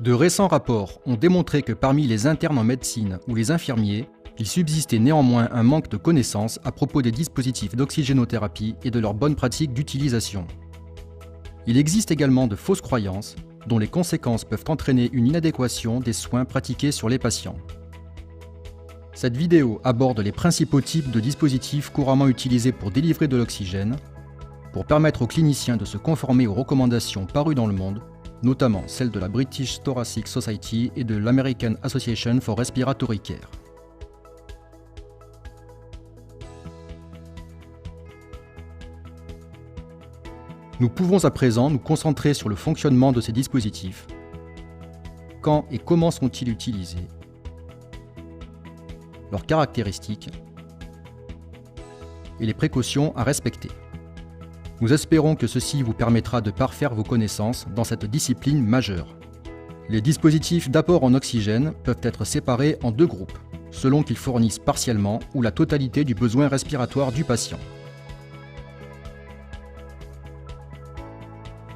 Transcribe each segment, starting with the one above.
De récents rapports ont démontré que parmi les internes en médecine ou les infirmiers, il subsistait néanmoins un manque de connaissances à propos des dispositifs d'oxygénothérapie et de leurs bonnes pratiques d'utilisation. Il existe également de fausses croyances, dont les conséquences peuvent entraîner une inadéquation des soins pratiqués sur les patients. Cette vidéo aborde les principaux types de dispositifs couramment utilisés pour délivrer de l'oxygène, pour permettre aux cliniciens de se conformer aux recommandations parues dans le monde, notamment celles de la British Thoracic Society et de l'American Association for Respiratory Care. Nous pouvons à présent nous concentrer sur le fonctionnement de ces dispositifs. Quand et comment sont-ils utilisés? Leurs caractéristiques et les précautions à respecter. Nous espérons que ceci vous permettra de parfaire vos connaissances dans cette discipline majeure. Les dispositifs d'apport en oxygène peuvent être séparés en deux groupes, selon qu'ils fournissent partiellement ou la totalité du besoin respiratoire du patient.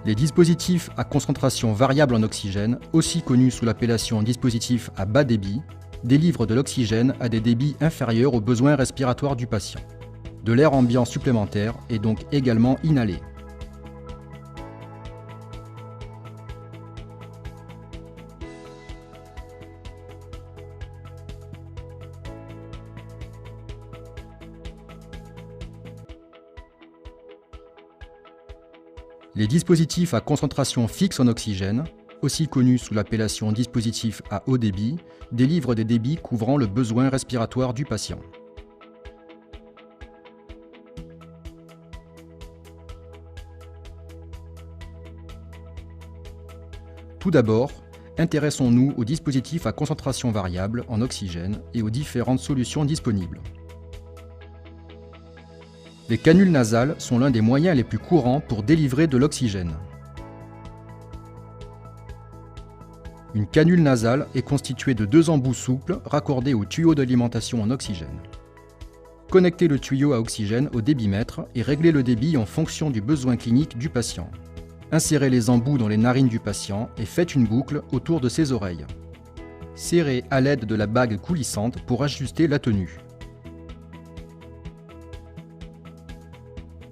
Les dispositifs à concentration variable en oxygène, aussi connus sous l'appellation dispositifs à bas débit, délivrent de l'oxygène à des débits inférieurs aux besoins respiratoires du patient. De l'air ambiant supplémentaire est donc également inhalé. Les dispositifs à concentration fixe en oxygène, aussi connus sous l'appellation dispositifs à haut débit, délivrent des débits couvrant le besoin respiratoire du patient. Tout d'abord, intéressons-nous aux dispositifs à concentration variable en oxygène et aux différentes solutions disponibles. Les canules nasales sont l'un des moyens les plus courants pour délivrer de l'oxygène. Une canule nasale est constituée de deux embouts souples raccordés au tuyau d'alimentation en oxygène. Connectez le tuyau à oxygène au débitmètre et réglez le débit en fonction du besoin clinique du patient. Insérez les embouts dans les narines du patient et faites une boucle autour de ses oreilles. Serrez à l'aide de la bague coulissante pour ajuster la tenue.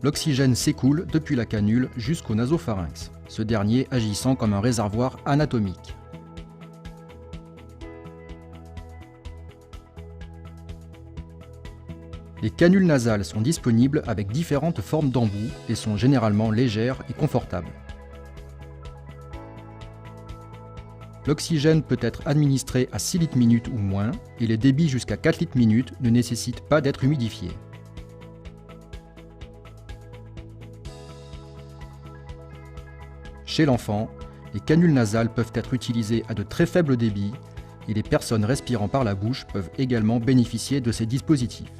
L'oxygène s'écoule depuis la canule jusqu'au nasopharynx, ce dernier agissant comme un réservoir anatomique. Les canules nasales sont disponibles avec différentes formes d'embouts et sont généralement légères et confortables. L'oxygène peut être administré à 6 litres minute ou moins et les débits jusqu'à 4 litres minute ne nécessitent pas d'être humidifiés. Chez l'enfant, les canules nasales peuvent être utilisées à de très faibles débits et les personnes respirant par la bouche peuvent également bénéficier de ces dispositifs.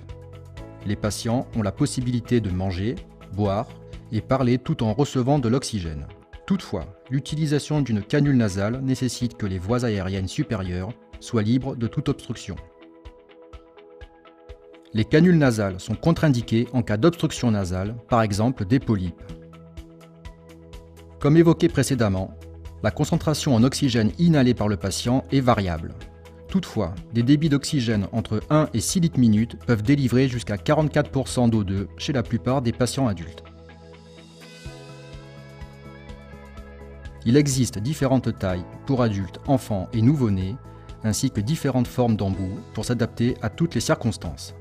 Les patients ont la possibilité de manger, boire et parler tout en recevant de l'oxygène. Toutefois, l'utilisation d'une canule nasale nécessite que les voies aériennes supérieures soient libres de toute obstruction. Les canules nasales sont contre-indiquées en cas d'obstruction nasale, par exemple des polypes. Comme évoqué précédemment, la concentration en oxygène inhalé par le patient est variable. Toutefois, des débits d'oxygène entre 1 et 6 litres minute peuvent délivrer jusqu'à 44% d'O2 chez la plupart des patients adultes. Il existe différentes tailles pour adultes, enfants et nouveau-nés, ainsi que différentes formes d'embouts pour s'adapter à toutes les circonstances.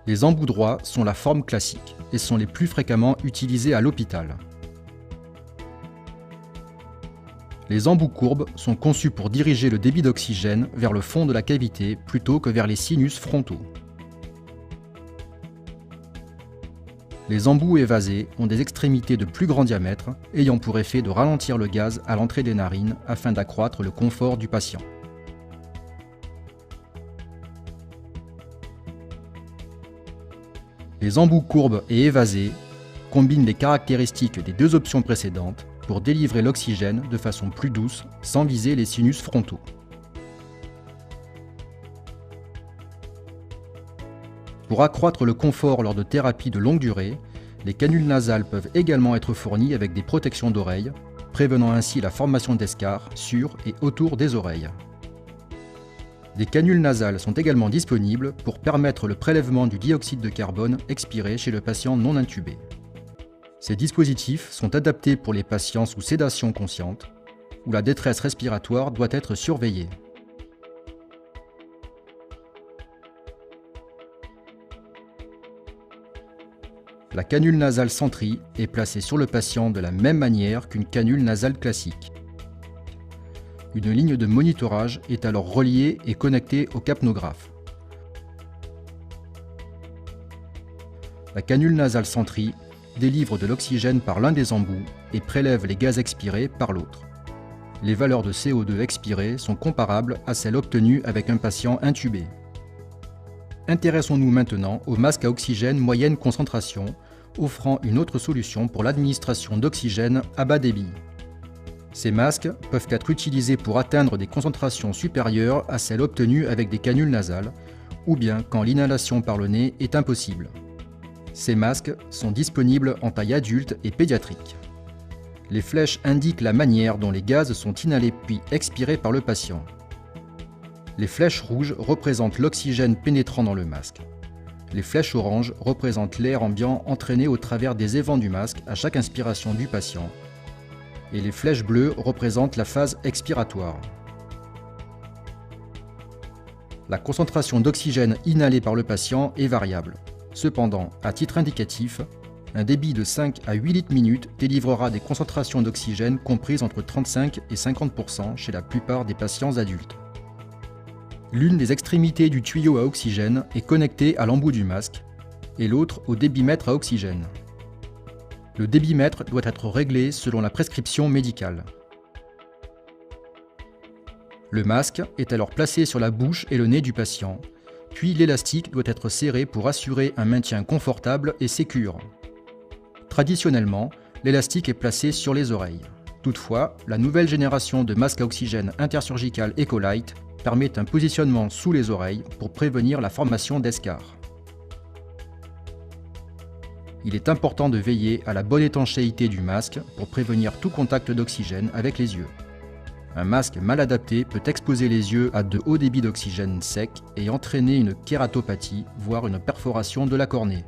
Les embouts droits sont la forme classique et sont les plus fréquemment utilisés à l'hôpital. Les embouts courbes sont conçus pour diriger le débit d'oxygène vers le fond de la cavité plutôt que vers les sinus frontaux. Les embouts évasés ont des extrémités de plus grand diamètre, ayant pour effet de ralentir le gaz à l'entrée des narines afin d'accroître le confort du patient. Les embouts courbes et évasés combinent les caractéristiques des deux options précédentes pour délivrer l'oxygène de façon plus douce sans viser les sinus frontaux. Pour accroître le confort lors de thérapies de longue durée, les canules nasales peuvent également être fournies avec des protections d'oreilles, prévenant ainsi la formation d'escarres sur et autour des oreilles. Des canules nasales sont également disponibles pour permettre le prélèvement du dioxyde de carbone expiré chez le patient non intubé. Ces dispositifs sont adaptés pour les patients sous sédation consciente, où la détresse respiratoire doit être surveillée. La canule nasale Sentry est placée sur le patient de la même manière qu'une canule nasale classique. Une ligne de monitorage est alors reliée et connectée au capnographe. La canule nasale Sentry délivre de l'oxygène par l'un des embouts et prélève les gaz expirés par l'autre. Les valeurs de CO2 expirées sont comparables à celles obtenues avec un patient intubé. Intéressons-nous maintenant au masque à oxygène moyenne concentration, offrant une autre solution pour l'administration d'oxygène à bas débit. Ces masques peuvent être utilisés pour atteindre des concentrations supérieures à celles obtenues avec des canules nasales, ou bien quand l'inhalation par le nez est impossible. Ces masques sont disponibles en taille adulte et pédiatrique. Les flèches indiquent la manière dont les gaz sont inhalés puis expirés par le patient. Les flèches rouges représentent l'oxygène pénétrant dans le masque. Les flèches oranges représentent l'air ambiant entraîné au travers des évents du masque à chaque inspiration du patient. Et les flèches bleues représentent la phase expiratoire. La concentration d'oxygène inhalée par le patient est variable. Cependant, à titre indicatif, un débit de 5 à 8 litres minute délivrera des concentrations d'oxygène comprises entre 35 et 50% chez la plupart des patients adultes. L'une des extrémités du tuyau à oxygène est connectée à l'embout du masque et l'autre au débitmètre à oxygène. Le débitmètre doit être réglé selon la prescription médicale. Le masque est alors placé sur la bouche et le nez du patient, puis l'élastique doit être serré pour assurer un maintien confortable et sécure. Traditionnellement, l'élastique est placé sur les oreilles. Toutefois, la nouvelle génération de masques à oxygène intersurgical Ecolight permet un positionnement sous les oreilles pour prévenir la formation d'escarres. Il est important de veiller à la bonne étanchéité du masque pour prévenir tout contact d'oxygène avec les yeux. Un masque mal adapté peut exposer les yeux à de hauts débits d'oxygène sec et entraîner une kératopathie, voire une perforation de la cornée.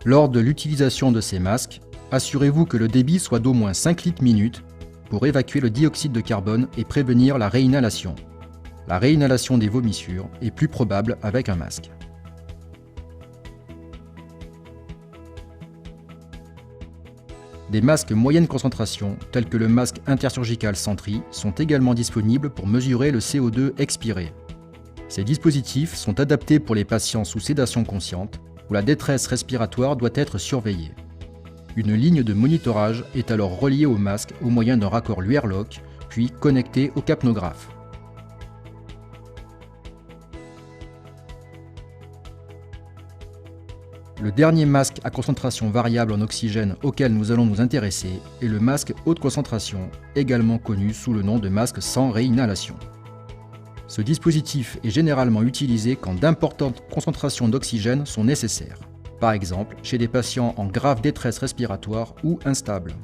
Lors de l'utilisation de ces masques, assurez-vous que le débit soit d'au moins 5 litres minute pour évacuer le dioxyde de carbone et prévenir la réinhalation. La réinhalation des vomissures est plus probable avec un masque. Des masques moyenne concentration, tels que le masque intersurgical Sentry, sont également disponibles pour mesurer le CO2 expiré. Ces dispositifs sont adaptés pour les patients sous sédation consciente, où la détresse respiratoire doit être surveillée. Une ligne de monitorage est alors reliée au masque au moyen d'un raccord Luer-Lock, puis connectée au capnographe. Le dernier masque à concentration variable en oxygène auquel nous allons nous intéresser est le masque haute concentration, également connu sous le nom de masque sans réinhalation. Ce dispositif est généralement utilisé quand d'importantes concentrations d'oxygène sont nécessaires, par exemple chez des patients en grave détresse respiratoire ou instable.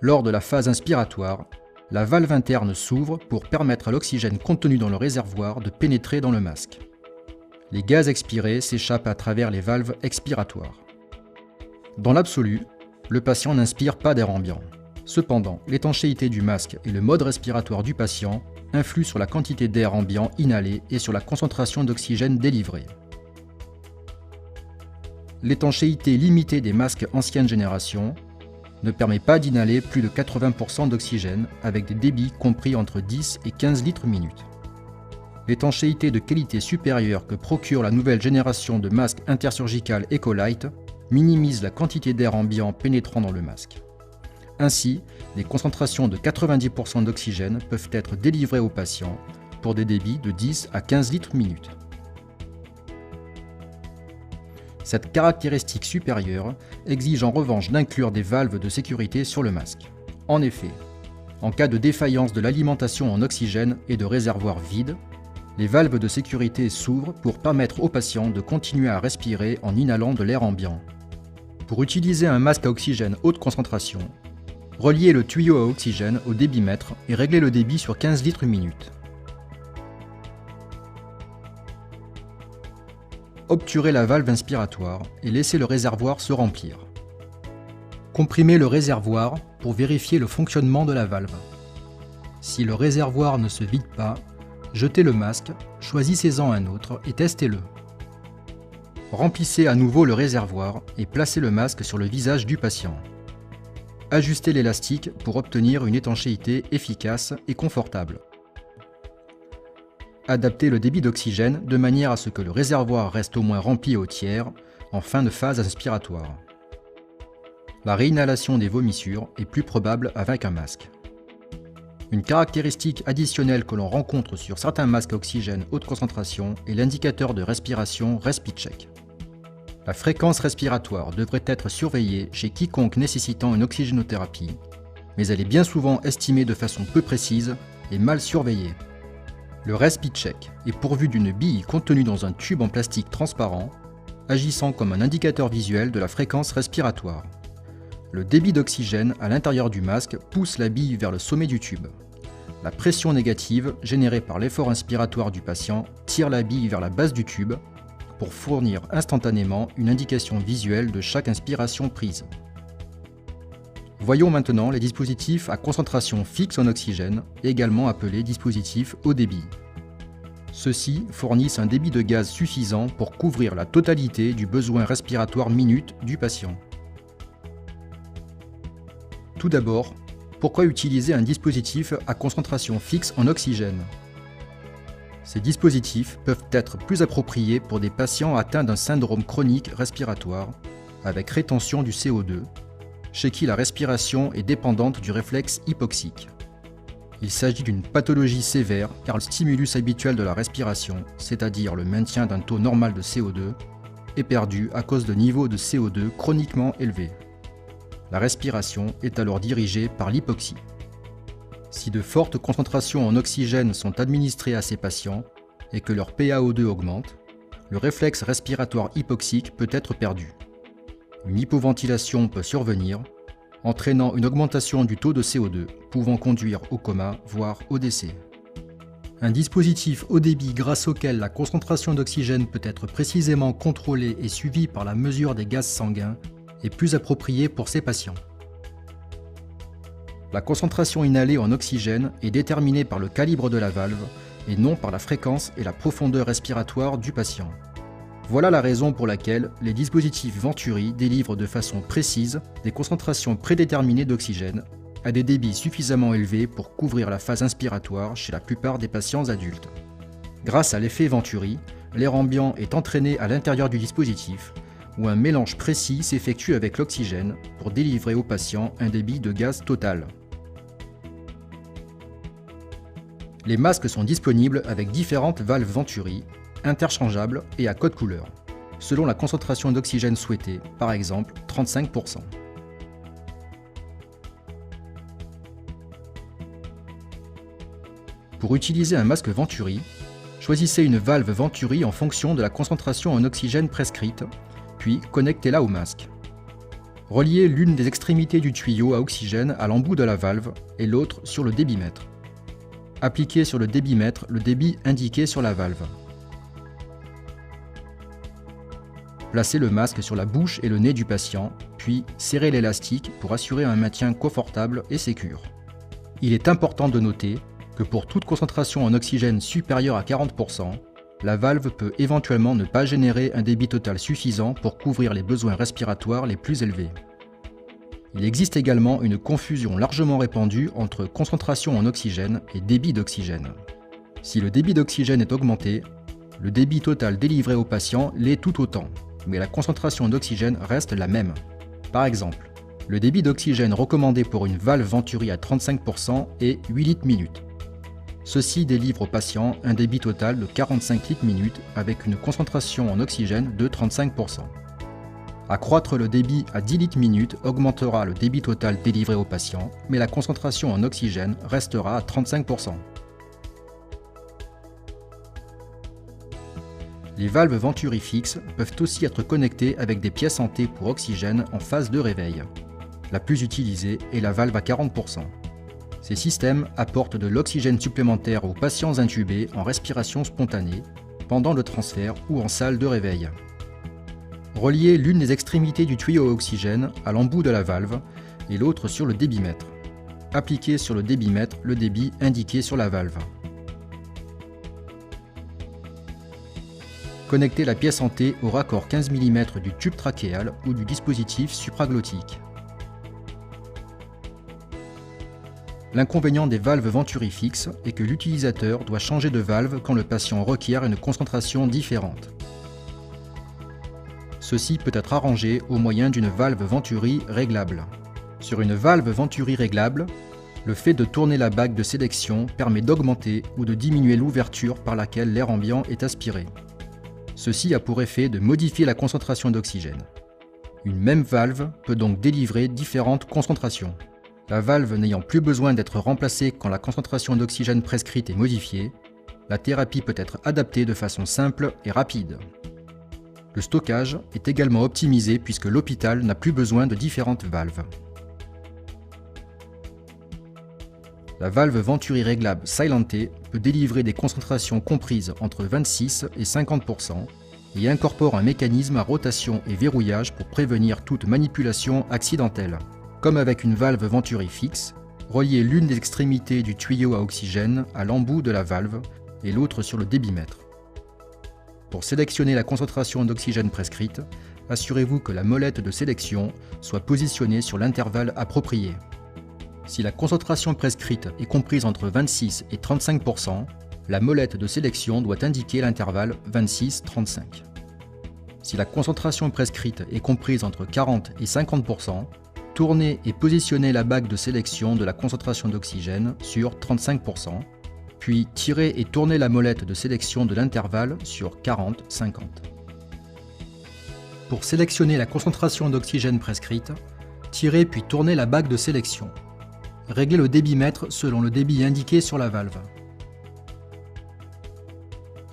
Lors de la phase inspiratoire, la valve interne s'ouvre pour permettre à l'oxygène contenu dans le réservoir de pénétrer dans le masque. Les gaz expirés s'échappent à travers les valves expiratoires. Dans l'absolu, le patient n'inspire pas d'air ambiant. Cependant, l'étanchéité du masque et le mode respiratoire du patient influent sur la quantité d'air ambiant inhalé et sur la concentration d'oxygène délivrée. L'étanchéité limitée des masques ancienne génération ne permet pas d'inhaler plus de 80% d'oxygène avec des débits compris entre 10 et 15 litres minute. L'étanchéité de qualité supérieure que procure la nouvelle génération de masques intersurgical Ecolight minimise la quantité d'air ambiant pénétrant dans le masque. Ainsi, des concentrations de 90% d'oxygène peuvent être délivrées aux patients pour des débits de 10 à 15 litres minute. Cette caractéristique supérieure exige en revanche d'inclure des valves de sécurité sur le masque. En effet, en cas de défaillance de l'alimentation en oxygène et de réservoir vide, les valves de sécurité s'ouvrent pour permettre aux patients de continuer à respirer en inhalant de l'air ambiant. Pour utiliser un masque à oxygène haute concentration, reliez le tuyau à oxygène au débitmètre et réglez le débit sur 15 litres minute. Obturez la valve inspiratoire et laissez le réservoir se remplir. Comprimez le réservoir pour vérifier le fonctionnement de la valve. Si le réservoir ne se vide pas, jetez le masque, choisissez-en un autre et testez-le. Remplissez à nouveau le réservoir et placez le masque sur le visage du patient. Ajustez l'élastique pour obtenir une étanchéité efficace et confortable. Adaptez le débit d'oxygène de manière à ce que le réservoir reste au moins rempli au tiers en fin de phase inspiratoire. La réinhalation des vomissures est plus probable avec un masque. Une caractéristique additionnelle que l'on rencontre sur certains masques à oxygène haute concentration est l'indicateur de respiration RespiCheck. La fréquence respiratoire devrait être surveillée chez quiconque nécessitant une oxygénothérapie, mais elle est bien souvent estimée de façon peu précise et mal surveillée. Le RespiCheck est pourvu d'une bille contenue dans un tube en plastique transparent, agissant comme un indicateur visuel de la fréquence respiratoire. Le débit d'oxygène à l'intérieur du masque pousse la bille vers le sommet du tube. La pression négative générée par l'effort inspiratoire du patient tire la bille vers la base du tube pour fournir instantanément une indication visuelle de chaque inspiration prise. Voyons maintenant les dispositifs à concentration fixe en oxygène, également appelés dispositifs haut débit. Ceux-ci fournissent un débit de gaz suffisant pour couvrir la totalité du besoin respiratoire minute du patient. Tout d'abord, pourquoi utiliser un dispositif à concentration fixe en oxygène? Ces dispositifs peuvent être plus appropriés pour des patients atteints d'un syndrome chronique respiratoire, avec rétention du CO2, chez qui la respiration est dépendante du réflexe hypoxique. Il s'agit d'une pathologie sévère car le stimulus habituel de la respiration, c'est-à-dire le maintien d'un taux normal de CO2, est perdu à cause de niveaux de CO2 chroniquement élevés. La respiration est alors dirigée par l'hypoxie. Si de fortes concentrations en oxygène sont administrées à ces patients et que leur PaO2 augmente, le réflexe respiratoire hypoxique peut être perdu. Une hypoventilation peut survenir, entraînant une augmentation du taux de CO2, pouvant conduire au coma, voire au décès. Un dispositif haut débit grâce auquel la concentration d'oxygène peut être précisément contrôlée et suivie par la mesure des gaz sanguins est plus approprié pour ces patients. La concentration inhalée en oxygène est déterminée par le calibre de la valve et non par la fréquence et la profondeur respiratoire du patient. Voilà la raison pour laquelle les dispositifs Venturi délivrent de façon précise des concentrations prédéterminées d'oxygène à des débits suffisamment élevés pour couvrir la phase inspiratoire chez la plupart des patients adultes. Grâce à l'effet Venturi, l'air ambiant est entraîné à l'intérieur du dispositif où un mélange précis s'effectue avec l'oxygène pour délivrer au patient un débit de gaz total. Les masques sont disponibles avec différentes valves Venturi, interchangeables et à code couleur, selon la concentration d'oxygène souhaitée, par exemple 35%. Pour utiliser un masque Venturi, choisissez une valve Venturi en fonction de la concentration en oxygène prescrite, puis connectez-la au masque. Reliez l'une des extrémités du tuyau à oxygène à l'embout de la valve et l'autre sur le débitmètre. Appliquez sur le débitmètre le débit indiqué sur la valve. Placez le masque sur la bouche et le nez du patient, puis serrez l'élastique pour assurer un maintien confortable et sécure. Il est important de noter que pour toute concentration en oxygène supérieure à 40%, la valve peut éventuellement ne pas générer un débit total suffisant pour couvrir les besoins respiratoires les plus élevés. Il existe également une confusion largement répandue entre concentration en oxygène et débit d'oxygène. Si le débit d'oxygène est augmenté, le débit total délivré au patient l'est tout autant, mais la concentration d'oxygène reste la même. Par exemple, le débit d'oxygène recommandé pour une valve Venturi à 35% est 8 litres minute. Ceci délivre au patient un débit total de 45 litres minute avec une concentration en oxygène de 35%. Accroître le débit à 10 litres minute augmentera le débit total délivré au patient, mais la concentration en oxygène restera à 35%. Les valves Venturi fixes peuvent aussi être connectées avec des pièces en T pour oxygène en phase de réveil. La plus utilisée est la valve à 40%. Ces systèmes apportent de l'oxygène supplémentaire aux patients intubés en respiration spontanée, pendant le transfert ou en salle de réveil. Reliez l'une des extrémités du tuyau à oxygène à l'embout de la valve et l'autre sur le débitmètre. Appliquez sur le débitmètre le débit indiqué sur la valve. Connectez la pièce en T au raccord 15 mm du tube trachéal ou du dispositif supraglottique. L'inconvénient des valves Venturi fixes est que l'utilisateur doit changer de valve quand le patient requiert une concentration différente. Ceci peut être arrangé au moyen d'une valve Venturi réglable. Sur une valve Venturi réglable, le fait de tourner la bague de sélection permet d'augmenter ou de diminuer l'ouverture par laquelle l'air ambiant est aspiré. Ceci a pour effet de modifier la concentration d'oxygène. Une même valve peut donc délivrer différentes concentrations. La valve n'ayant plus besoin d'être remplacée quand la concentration d'oxygène prescrite est modifiée, la thérapie peut être adaptée de façon simple et rapide. Le stockage est également optimisé puisque l'hôpital n'a plus besoin de différentes valves. La valve Venturi réglable Silent-T peut délivrer des concentrations comprises entre 26 et 50% et incorpore un mécanisme à rotation et verrouillage pour prévenir toute manipulation accidentelle. Comme avec une valve Venturi fixe, reliez l'une des extrémités du tuyau à oxygène à l'embout de la valve et l'autre sur le débitmètre. Pour sélectionner la concentration d'oxygène prescrite, assurez-vous que la molette de sélection soit positionnée sur l'intervalle approprié. Si la concentration prescrite est comprise entre 26 et 35%, la molette de sélection doit indiquer l'intervalle 26-35. Si la concentration prescrite est comprise entre 40 et 50%, tournez et positionnez la bague de sélection de la concentration d'oxygène sur 35%, puis tirez et tournez la molette de sélection de l'intervalle sur 40-50. Pour sélectionner la concentration d'oxygène prescrite, tirez puis tournez la bague de sélection. Réglez le débitmètre selon le débit indiqué sur la valve.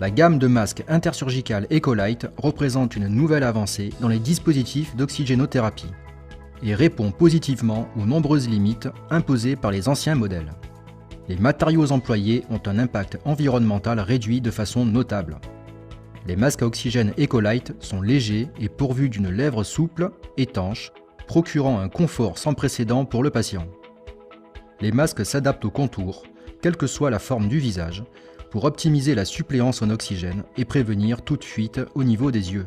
La gamme de masques intersurgical Ecolite représente une nouvelle avancée dans les dispositifs d'oxygénothérapie et répond positivement aux nombreuses limites imposées par les anciens modèles. Les matériaux employés ont un impact environnemental réduit de façon notable. Les masques à oxygène Ecolite sont légers et pourvus d'une lèvre souple, étanche, procurant un confort sans précédent pour le patient. Les masques s'adaptent au contour, quelle que soit la forme du visage, pour optimiser la suppléance en oxygène et prévenir toute fuite au niveau des yeux.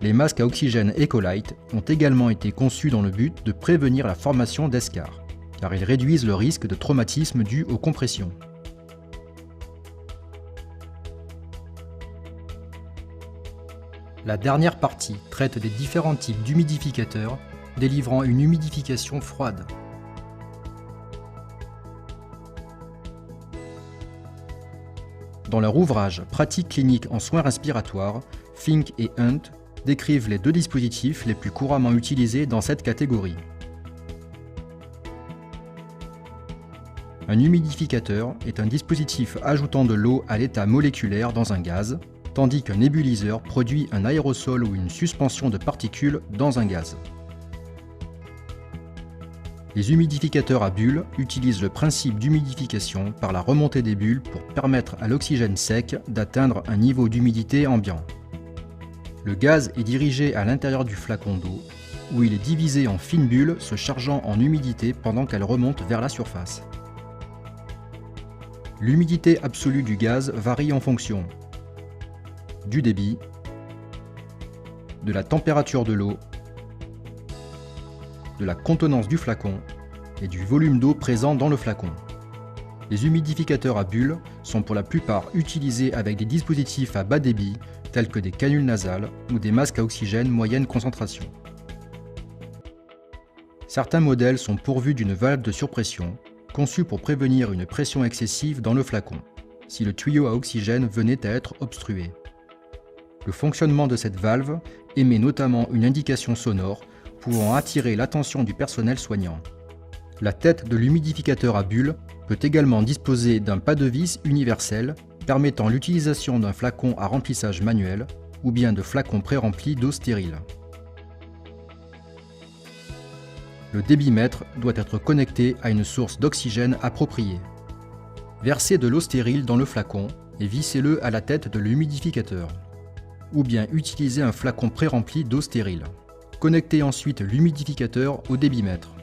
Les masques à oxygène Ecolite ont également été conçus dans le but de prévenir la formation d'escarres, car ils réduisent le risque de traumatisme dû aux compressions. La dernière partie traite des différents types d'humidificateurs délivrant une humidification froide. Dans leur ouvrage Pratique clinique en soins respiratoires, Fink et Hunt décrivent les deux dispositifs les plus couramment utilisés dans cette catégorie. Un humidificateur est un dispositif ajoutant de l'eau à l'état moléculaire dans un gaz, tandis qu'un nébuliseur produit un aérosol ou une suspension de particules dans un gaz. Les humidificateurs à bulles utilisent le principe d'humidification par la remontée des bulles pour permettre à l'oxygène sec d'atteindre un niveau d'humidité ambiant. Le gaz est dirigé à l'intérieur du flacon d'eau, où il est divisé en fines bulles se chargeant en humidité pendant qu'elles remontent vers la surface. L'humidité absolue du gaz varie en fonction du débit, de la température de l'eau, de la contenance du flacon et du volume d'eau présent dans le flacon. Les humidificateurs à bulles sont pour la plupart utilisés avec des dispositifs à bas débit tels que des canules nasales ou des masques à oxygène moyenne concentration. Certains modèles sont pourvus d'une valve de surpression conçue pour prévenir une pression excessive dans le flacon, si le tuyau à oxygène venait à être obstrué. Le fonctionnement de cette valve émet notamment une indication sonore pouvant attirer l'attention du personnel soignant. La tête de l'humidificateur à bulles peut également disposer d'un pas de vis universel permettant l'utilisation d'un flacon à remplissage manuel ou bien de flacons pré-remplis d'eau stérile. Le débitmètre doit être connecté à une source d'oxygène appropriée. Versez de l'eau stérile dans le flacon et vissez-le à la tête de l'humidificateur. Ou bien utilisez un flacon pré-rempli d'eau stérile. Connectez ensuite l'humidificateur au débitmètre.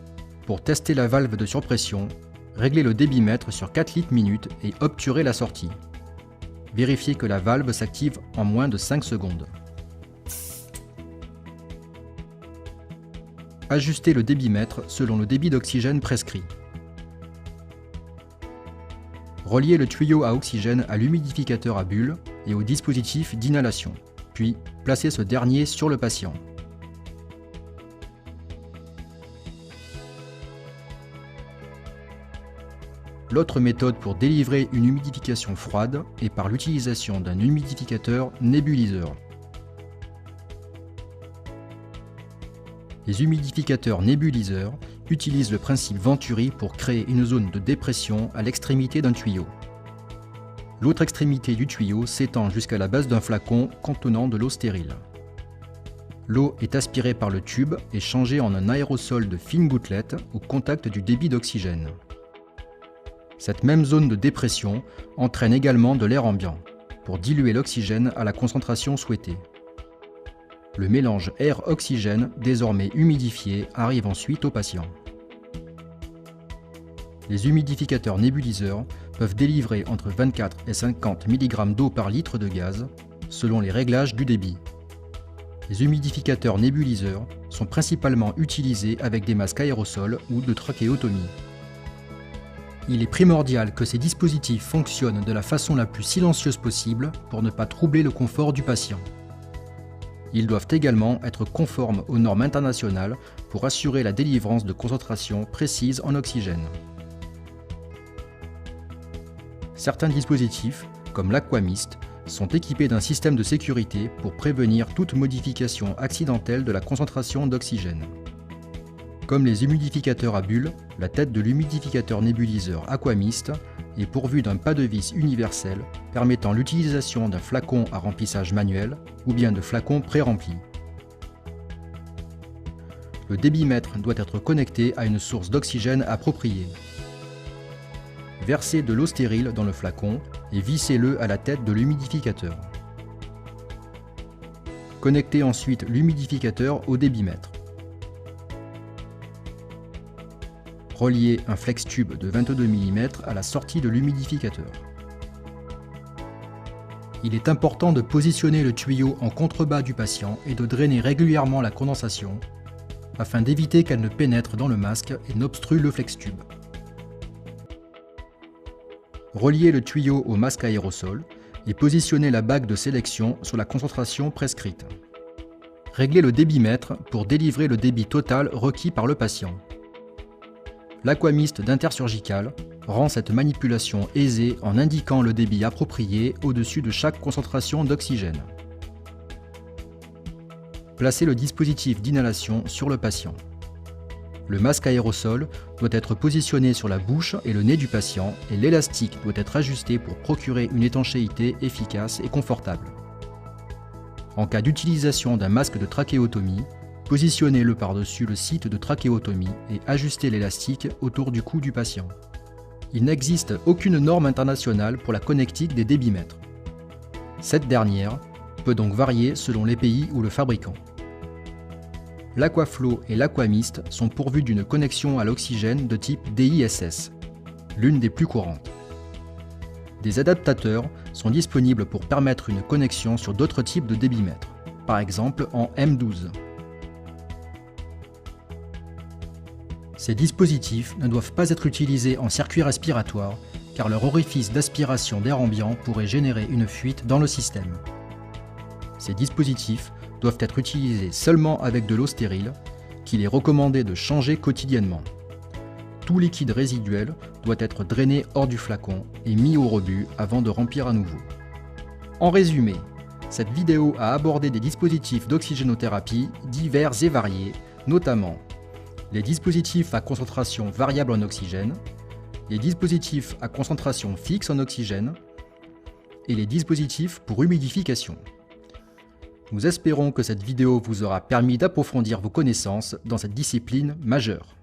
Pour tester la valve de surpression, réglez le débitmètre sur 4 litres minute et obturez la sortie. Vérifiez que la valve s'active en moins de 5 secondes. Ajustez le débitmètre selon le débit d'oxygène prescrit. Reliez le tuyau à oxygène à l'humidificateur à bulles et au dispositif d'inhalation, puis placez ce dernier sur le patient. L'autre méthode pour délivrer une humidification froide est par l'utilisation d'un humidificateur nébuliseur. Les humidificateurs nébuliseurs utilisent le principe Venturi pour créer une zone de dépression à l'extrémité d'un tuyau. L'autre extrémité du tuyau s'étend jusqu'à la base d'un flacon contenant de l'eau stérile. L'eau est aspirée par le tube et changée en un aérosol de fines gouttelettes au contact du débit d'oxygène. Cette même zone de dépression entraîne également de l'air ambiant, pour diluer l'oxygène à la concentration souhaitée. Le mélange air-oxygène, désormais humidifié, arrive ensuite au patient. Les humidificateurs nébuliseurs peuvent délivrer entre 24 et 50 mg d'eau par litre de gaz, selon les réglages du débit. Les humidificateurs nébuliseurs sont principalement utilisés avec des masques aérosols ou de trachéotomie. Il est primordial que ces dispositifs fonctionnent de la façon la plus silencieuse possible pour ne pas troubler le confort du patient. Ils doivent également être conformes aux normes internationales pour assurer la délivrance de concentrations précises en oxygène. Certains dispositifs, comme l'Aquamist, sont équipés d'un système de sécurité pour prévenir toute modification accidentelle de la concentration d'oxygène. Comme les humidificateurs à bulles, la tête de l'humidificateur nébuliseur Aquamist est pourvue d'un pas de vis universel permettant l'utilisation d'un flacon à remplissage manuel ou bien de flacons pré-remplis. Le débitmètre doit être connecté à une source d'oxygène appropriée. Versez de l'eau stérile dans le flacon et vissez-le à la tête de l'humidificateur. Connectez ensuite l'humidificateur au débitmètre. Reliez un flex tube de 22 mm à la sortie de l'humidificateur. Il est important de positionner le tuyau en contrebas du patient et de drainer régulièrement la condensation afin d'éviter qu'elle ne pénètre dans le masque et n'obstrue le flex tube. Reliez le tuyau au masque aérosol et positionnez la bague de sélection sur la concentration prescrite. Réglez le débitmètre pour délivrer le débit total requis par le patient. L'Aquamist d'intersurgical rend cette manipulation aisée en indiquant le débit approprié au-dessus de chaque concentration d'oxygène. Placez le dispositif d'inhalation sur le patient. Le masque aérosol doit être positionné sur la bouche et le nez du patient et l'élastique doit être ajusté pour procurer une étanchéité efficace et confortable. En cas d'utilisation d'un masque de trachéotomie, positionnez-le par-dessus le site de trachéotomie et ajustez l'élastique autour du cou du patient. Il n'existe aucune norme internationale pour la connectique des débitmètres. Cette dernière peut donc varier selon les pays ou le fabricant. L'Aquaflow et l'Aquamist sont pourvus d'une connexion à l'oxygène de type DISS, l'une des plus courantes. Des adaptateurs sont disponibles pour permettre une connexion sur d'autres types de débitmètres, par exemple en M12. Ces dispositifs ne doivent pas être utilisés en circuit respiratoire car leur orifice d'aspiration d'air ambiant pourrait générer une fuite dans le système. Ces dispositifs doivent être utilisés seulement avec de l'eau stérile, qu'il est recommandé de changer quotidiennement. Tout liquide résiduel doit être drainé hors du flacon et mis au rebut avant de remplir à nouveau. En résumé, cette vidéo a abordé des dispositifs d'oxygénothérapie divers et variés, notamment les dispositifs à concentration variable en oxygène, les dispositifs à concentration fixe en oxygène, et les dispositifs pour humidification. Nous espérons que cette vidéo vous aura permis d'approfondir vos connaissances dans cette discipline majeure.